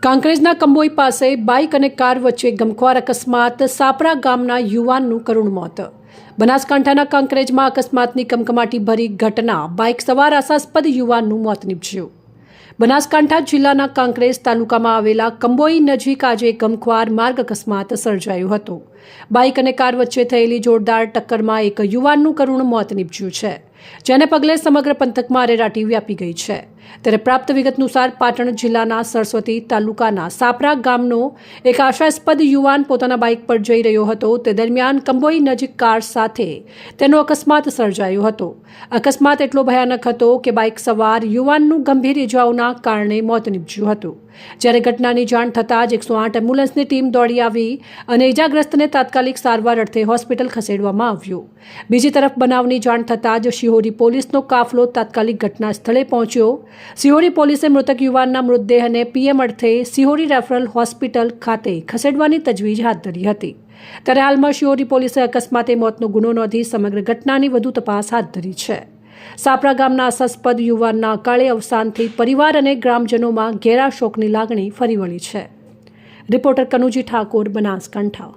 કાંકરેજના કંબોઈ પાસે બાઇક અને કાર વચ્ચે ગમખ્વાર અકસ્માત, સાપરા ગામના યુવાનનું કરુણ મોત। બનાસકાંઠાના કાંકરેજમાં અકસ્માતની કમકમાટી ભરી ઘટના, બાઇક સવાર આશાસ્પદ યુવાનનું મોત નીપજ્યું। બનાસકાંઠા જિલ્લાના કાંકરેજ તાલુકામાં આવેલા કંબોઈ નજીક આજે ગમખ્વાર માર્ગ અકસ્માત સર્જાયો હતો। બાઇક અને કાર વચ્ચે થયેલી જોરદાર ટક્કરમાં એક યુવાનનું કરુણ મોત નીપજ્યું છે, જેને પગલે સમગ્ર પંથકમાં અરેરાટી વ્યાપી ગઈ છે। ત્યારે પ્રાપ્ત વિગત અનુસાર પાટણ જિલ્લાના સરસ્વતી તાલુકાના સાપરા ગામનો એક આશાસ્પદ યુવાન પોતાના બાઇક પર જઈ રહ્યો હતો। તે દરમિયાન કંબોઈ નજીક કાર સાથે તેનો અકસ્માત સર્જાયો હતો। અકસ્માત એટલો ભયાનક હતો કે બાઇક સવાર યુવાનનું ગંભીર ઇજાઓના કારણે મોત નીપજ્યું હતું। જ્યારે ઘટનાની જાણ થતાં જ 108 એમ્બ્યુલન્સની ટીમ દોડી આવી અને ઇજાગ્રસ્તને તાત્કાલિક સારવાર અર્થે હોસ્પિટલ ખસેડવામાં આવ્યો। બીજી તરફ બનાવની જાણ થતાં જ સિહોરી પોલીસનો કાફલો તાત્કાલિક ઘટના સ્થળે પહોંચ્યો। સિહોરી પોલીસે મૃતક યુવાનના મૃતદેહને પીએમ અર્થે સિહોરી રેફરલ હોસ્પિટલ ખાતે ખસેડવાની તજવીજ હાથ ધરી હતી। ત્યારે હાલમાં સિહોરી પોલીસે અકસ્માતે મોતનો ગુનો નોંધી સમગ્ર ઘટનાની વધુ તપાસ હાથ ધરી છે। સાપરા ગામના આશાસ્પદ યુવાનના અકાળે અવસાનથી પરિવાર અને ગ્રામજનોમાં ઘેરા શોકની લાગણી ફરી વળી છે। રિપોર્ટર કનુજી ઠાકોર, બનાસકાંઠા।